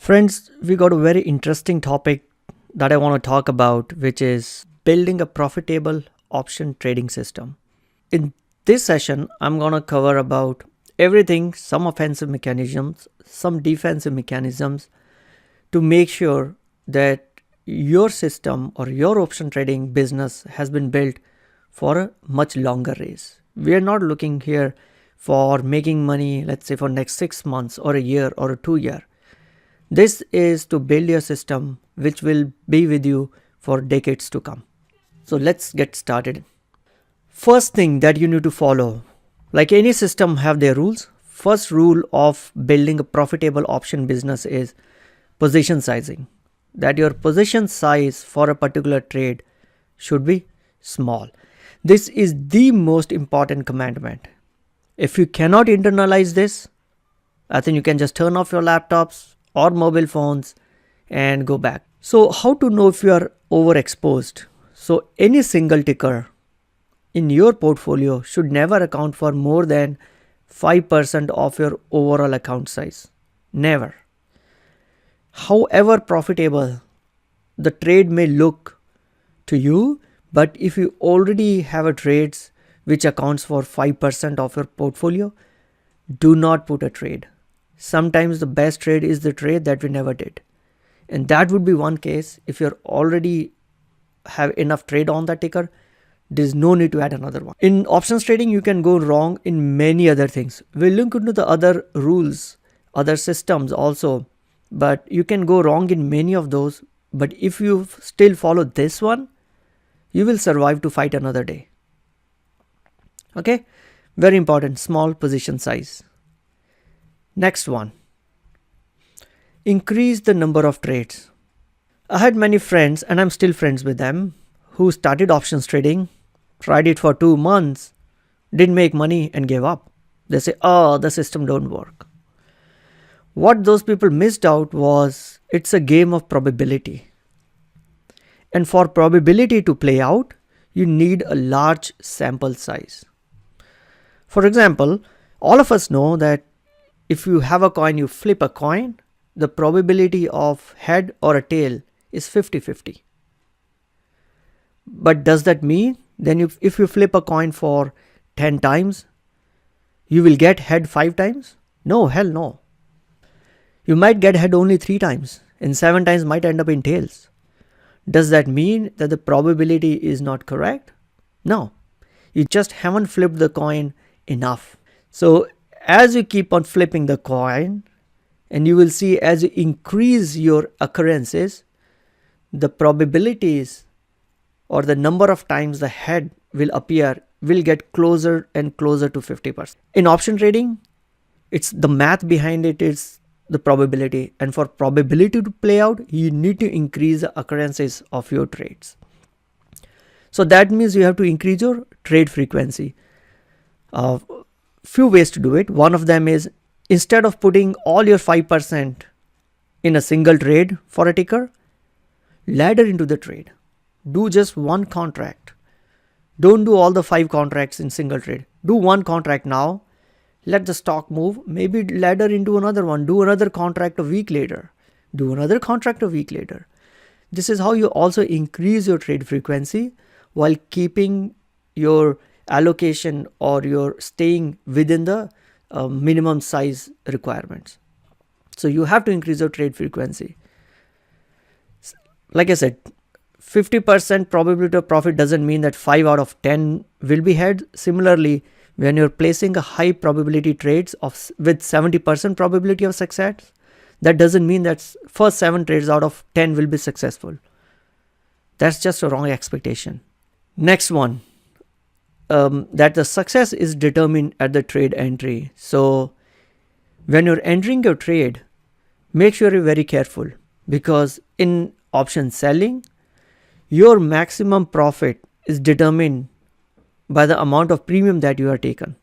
Friends, we got a very interesting topic that I want to talk about, which is building a profitable option trading system. In this session, I'm going to cover about everything, some offensive mechanisms, some defensive mechanisms to make sure that your system or your option trading business has been built for a much longer race. We are not looking here for making money, let's say for next 6 months or a year or a 2 year. This is to build your system which will be with you for decades to come. So let's get started. First thing that you need to follow, like any system have their rules. First rule of building a profitable option business is position sizing. That your position size for a particular trade should be small. This is the most important commandment. If you cannot internalize this, I think you can just turn off your laptops or mobile phones and go back. So how to know if you are overexposed? So any single ticker in your portfolio should never account for more than 5% of your overall account size. Never. However profitable the trade may look to you, but if you already have a trades which accounts for 5% of your portfolio, do not put a trade. Sometimes the best trade is the trade that we never did. And that would be one case. If you already have enough trade on that ticker, there's no need to add another one. In options trading, you can go wrong in many other things. We'll look into the other rules, other systems also, but you can go wrong in many of those. But if you still follow this one, you will survive to fight another day. Okay, very important, small position size. Next one, increase the number of trades. I had many friends, and I'm still friends with them, who started options trading, tried it for 2 months, didn't make money and gave up. They say, oh, the system don't work. What those people missed out was it's a game of probability. And for probability to play out, you need a large sample size. For example, all of us know that if you have a coin, you flip a coin, the probability of head or a tail is 50-50. But does that mean then if you flip a coin for 10 times, you will get head 5 times? No, hell no. You might get head only 3 times and 7 times might end up in tails. Does that mean that the probability is not correct? No, you just haven't flipped the coin enough. So as you keep on flipping the coin, and you will see as you increase your occurrences, the probabilities or the number of times the head will appear will get closer and closer to 50%. In option trading, it's the math behind it is the probability, and for probability to play out, you need to increase the occurrences of your trades. So that means you have to increase your trade frequency. Few ways to do it. One of them is instead of putting all your 5% in a single trade for a ticker, ladder into the trade. Do just one contract. Don't do all the 5 contracts in single trade. Do one contract now. Let the stock move. Maybe ladder into another one. Do another contract a week later. Do another contract a week later. This is how you also increase your trade frequency while keeping your allocation or your staying within the minimum size requirements. So you have to increase your trade frequency. Like I said, 50% probability of profit doesn't mean that 5 out of 10 will be head. Similarly, when you're placing a high probability trades with 70% probability of success, that doesn't mean that first 7 trades out of 10 will be successful. That's just a wrong expectation. Next one, that the success is determined at the trade entry. So when you're entering your trade, make sure you're very careful, because in option selling, your maximum profit is determined by the amount of premium that you are taken.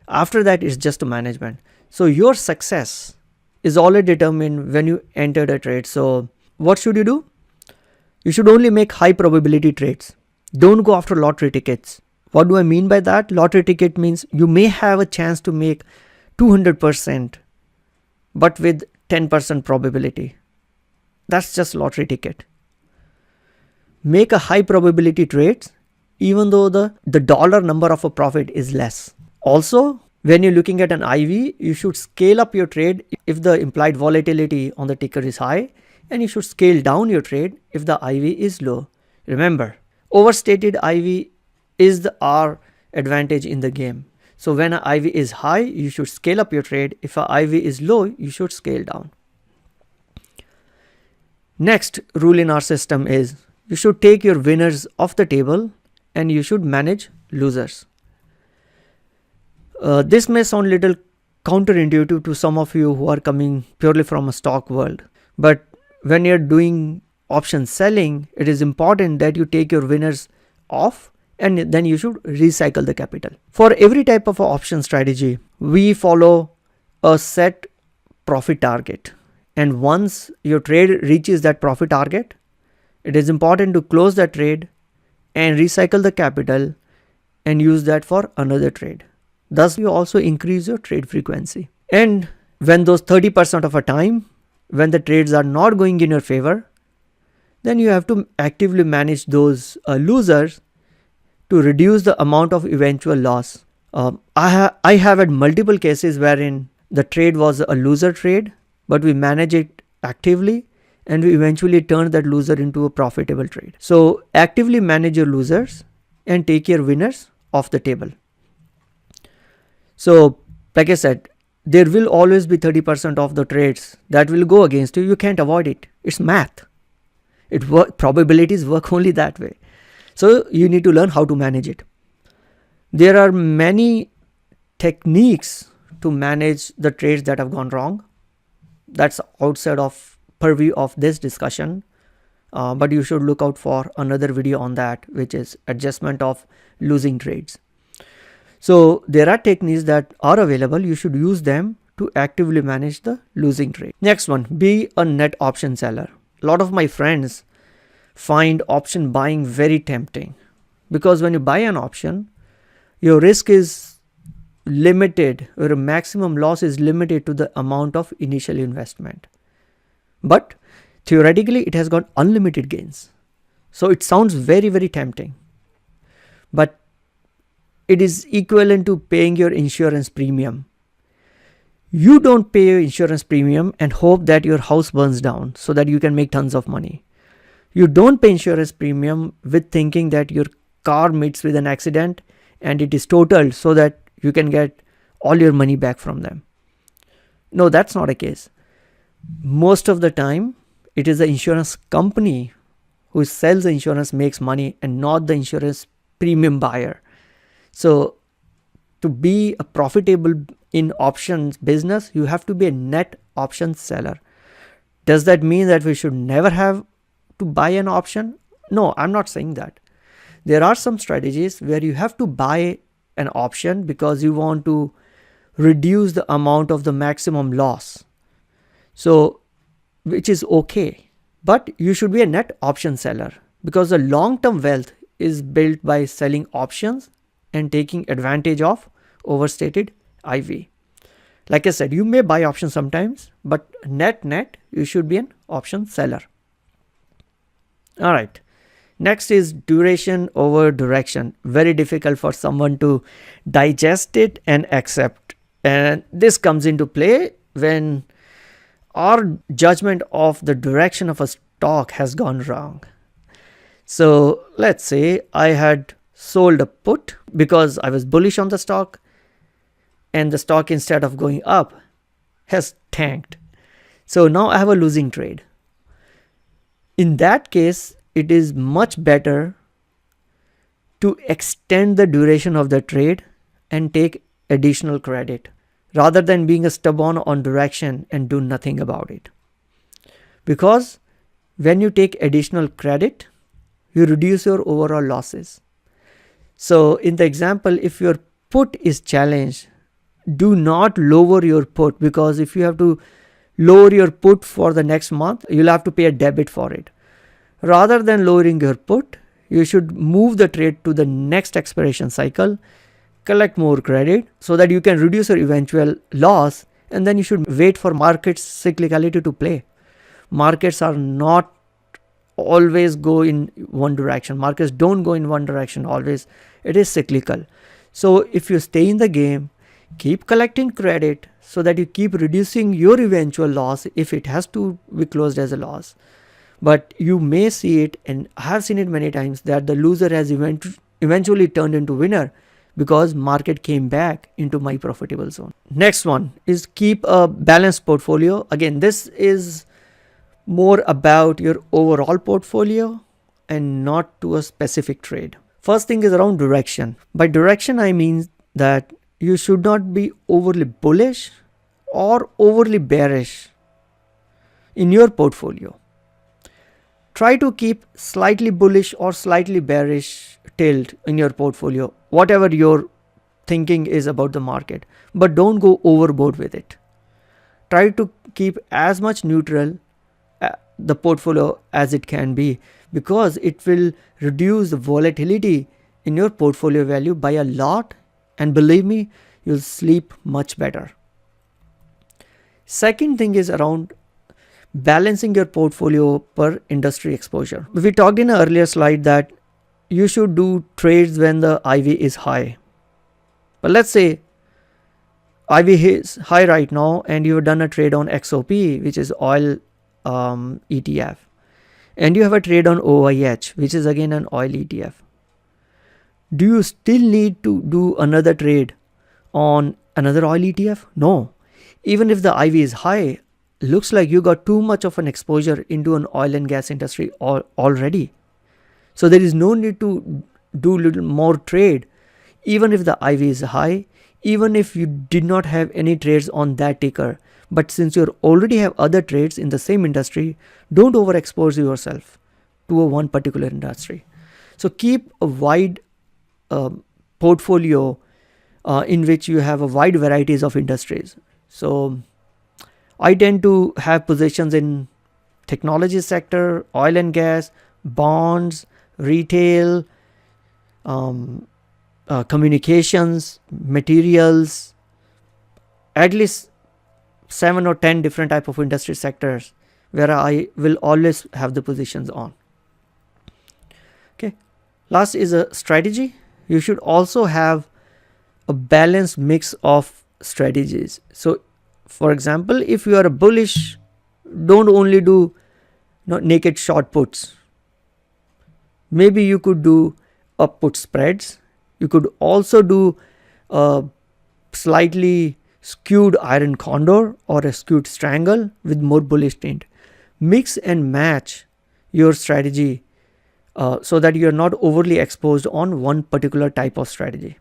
After that, it's just a management. So your success is already determined when you enter the trade. So what should you do? You should only make high probability trades. Don't go after lottery tickets. What do I mean by that? Lottery ticket means you may have a chance to make 200%, but with 10% probability. That's just lottery ticket. Make a high probability trades even though the dollar number of a profit is less. Also, when you're looking at an IV, you should scale up your trade if the implied volatility on the ticker is high, and you should scale down your trade if the IV is low. Remember, overstated IV is the R advantage in the game. So when an IV is high, you should scale up your trade. If an IV is low, you should scale down. Next rule in our system is you should take your winners off the table and you should manage losers. This may sound a little counterintuitive to some of you who are coming purely from a stock world. But when you're doing option selling, it is important that you take your winners off and then you should recycle the capital. For every type of option strategy, we follow a set profit target. And once your trade reaches that profit target, it is important to close that trade and recycle the capital and use that for another trade. Thus, you also increase your trade frequency. And when those 30% of a time, when the trades are not going in your favor, then you have to actively manage those losers to reduce the amount of eventual loss. I have had multiple cases wherein the trade was a loser trade, but we manage it actively and we eventually turn that loser into a profitable trade. So actively manage your losers and take your winners off the table. So like I said, there will always be 30% of the trades that will go against you. You can't avoid it. It's math. Probabilities work only that way. So you need to learn how to manage it. There are many techniques to manage the trades that have gone wrong. That's outside of purview of this discussion. But you should look out for another video on that, which is adjustment of losing trades. So there are techniques that are available. You should use them to actively manage the losing trade. Next one, be a net option seller. A lot of my friends find option buying very tempting because when you buy an option, your risk is limited, or a maximum loss is limited to the amount of initial investment. But theoretically, it has got unlimited gains. So it sounds very, very tempting. But it is equivalent to paying your insurance premium. You don't pay your insurance premium and hope that your house burns down so that you can make tons of money. You don't pay insurance premium with thinking that your car meets with an accident and it is totaled so that you can get all your money back from them. No, that's not a case. Most of the time, it is the insurance company who sells the insurance makes money and not the insurance premium buyer. So to be a profitable in options business, you have to be a net option seller. Does that mean that we should never have to buy an option? No, I'm not saying that. There are some strategies where you have to buy an option because you want to reduce the amount of the maximum loss. So, which is okay. But you should be a net option seller because the long-term wealth is built by selling options and taking advantage of overstated IV. Like I said, you may buy options sometimes, but net, you should be an option seller. All right. Next is duration over direction. Very difficult for someone to digest it and accept. And this comes into play when our judgment of the direction of a stock has gone wrong. So let's say I had sold a put because I was bullish on the stock and the stock, instead of going up, has tanked. So now I have a losing trade. In that case, it is much better to extend the duration of the trade and take additional credit rather than being a stubborn on direction and do nothing about it. Because when you take additional credit, you reduce your overall losses. So in the example, if your put is challenged, do not lower your put, because if you have to lower your put for the next month, you'll have to pay a debit for it. Rather than lowering your put, you should move the trade to the next expiration cycle, collect more credit so that you can reduce your eventual loss and then you should wait for market cyclicality to play. Markets are not always go in one direction. Markets don't go in one direction always. It is cyclical. So if you stay in the game, keep collecting credit so that you keep reducing your eventual loss if it has to be closed as a loss. But you may see it, and I have seen it many times, that the loser has eventually turned into winner because market came back into my profitable zone. Next one is keep a balanced portfolio. Again, this is more about your overall portfolio and not to a specific trade. First thing is around direction. By direction, I mean that you should not be overly bullish or overly bearish in your portfolio. Try to keep slightly bullish or slightly bearish tilt in your portfolio, whatever your thinking is about the market, but don't go overboard with it. Try to keep as much neutral the portfolio as it can be, because it will reduce the volatility in your portfolio value by a lot, and believe me, you'll sleep much better. Second thing is around balancing your portfolio per industry exposure. We talked in an earlier slide that you should do trades when the IV is high. But let's say IV is high right now and you've done a trade on XOP, which is oil ETF, and you have a trade on OIH, which is again an oil ETF. Do you still need to do another trade on another oil ETF? No. Even if the IV is high, looks like you got too much of an exposure into an oil and gas industry already. So there is no need to do little more trade, even if the IV is high, even if you did not have any trades on that ticker. But since you already have other trades in the same industry, don't overexpose yourself to a one particular industry. So keep a wide portfolio in which you have a wide varieties of industries. So I tend to have positions in technology sector, oil and gas, bonds, retail, communications, materials, at least 7 or 10 different type of industry sectors where I will always have the positions on. Okay. Last is a strategy. You should also have a balanced mix of strategies. So for example, if you are a bullish, don't only do naked short puts. Maybe you could do a put spreads. You could also do a slightly skewed iron condor or a skewed strangle with more bullish tint. Mix and match your strategy so that you are not overly exposed on one particular type of strategy.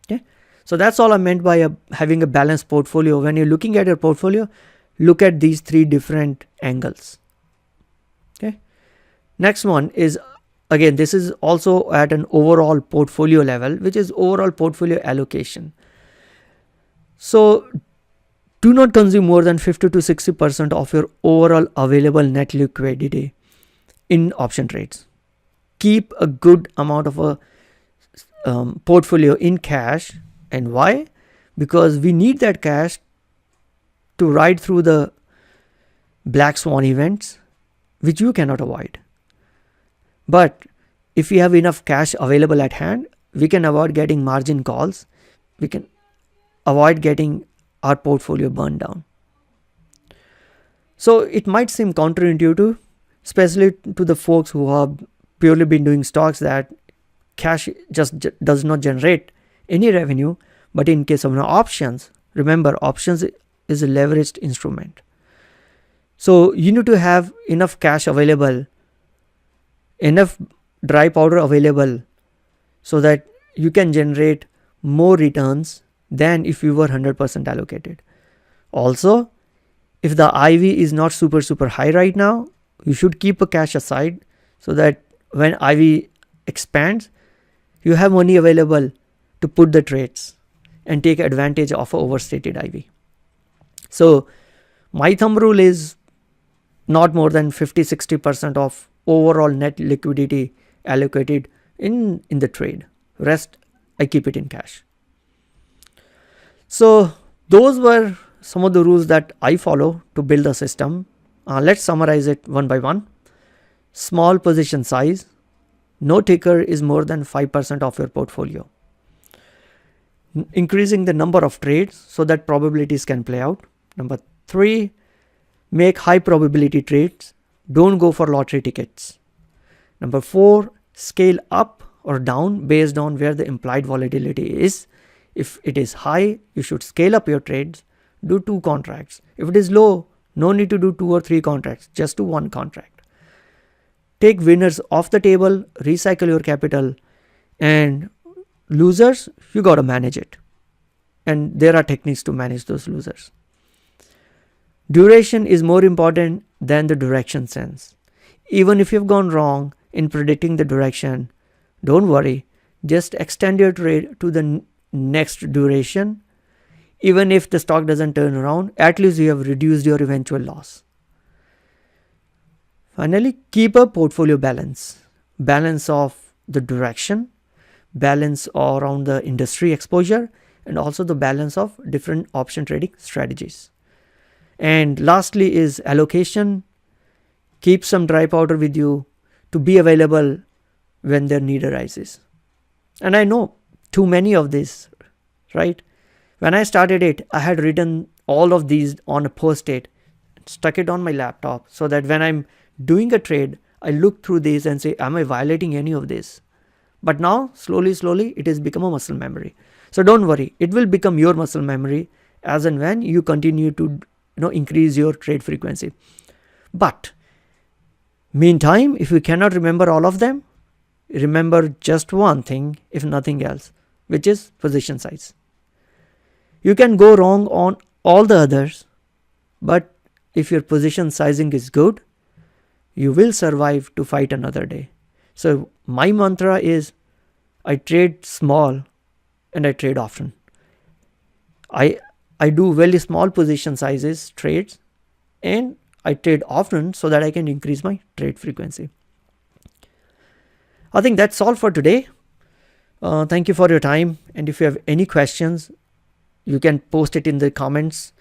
Okay, so that's all I meant by having a balanced portfolio. When you're looking at your portfolio, look at these three different angles. Okay, next one is, again, this is also at an overall portfolio level, which is overall portfolio allocation. So do not consume more than 50 to 60% of your overall available net liquidity in option trades. Keep a good amount of a portfolio in cash. And why? Because we need that cash to ride through the black swan events, which you cannot avoid. But if we have enough cash available at hand, we can avoid getting margin calls. We can avoid getting our portfolio burned down. So it might seem counterintuitive, especially to the folks who have purely been doing stocks, that cash just does not generate any revenue. But in case of options, remember, options is a leveraged instrument. So you need to have enough cash available, enough dry powder available, so that you can generate more returns than if you were 100% allocated. Also, if the IV is not super high right now, you should keep a cash aside so that when IV expands, you have money available to put the trades and take advantage of an overstated IV. So my thumb rule is not more than 50-60% of overall net liquidity allocated in the trade. Rest, I keep it in cash. So Those were some of the rules that I follow to build a system. Let's summarize it one by one. Small position size. No ticker is more than 5% of your portfolio. Increasing the number of trades so that probabilities can play out. Number 3, make high probability trades. Don't go for lottery tickets. Number 4, scale up or down based on where the implied volatility is. If it is high, you should scale up your trades. Do 2 contracts. If it is low, no need to do 2 or 3 contracts. Just do 1 contract. Take winners off the table, recycle your capital, and losers, you got to manage it. And there are techniques to manage those losers. Duration is more important than the direction sense. Even if you've gone wrong in predicting the direction, don't worry. Just extend your trade to the next duration. Even if the stock doesn't turn around, at least you have reduced your eventual loss. Finally, keep a portfolio balance. Balance of the direction, balance around the industry exposure, and also the balance of different option trading strategies. And lastly is allocation. Keep some dry powder with you to be available when their need arises. And I know too many of these, right? When I started it, I had written all of these on a post-it, stuck it on my laptop so that when I'm doing a trade, I look through these and say, am I violating any of this? But now, slowly, it has become a muscle memory. So don't worry, it will become your muscle memory as and when you continue to increase your trade frequency. But meantime, if you cannot remember all of them, remember just one thing, if nothing else, which is position size. You can go wrong on all the others, but if your position sizing is good, you will survive to fight another day. So my mantra is, I trade small and I trade often. I do very small position sizes trades and I trade often so that I can increase my trade frequency. I think that's all for today. Thank you for your time. And if you have any questions, you can post it in the comments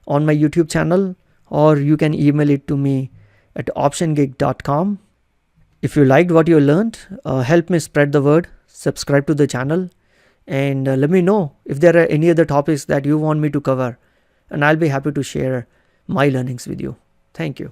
on my YouTube channel, or you can email it to me at optiongeek.com. If you liked what you learned, help me spread the word, subscribe to the channel, and let me know if there are any other topics that you want me to cover, and I'll be happy to share my learnings with you. Thank you.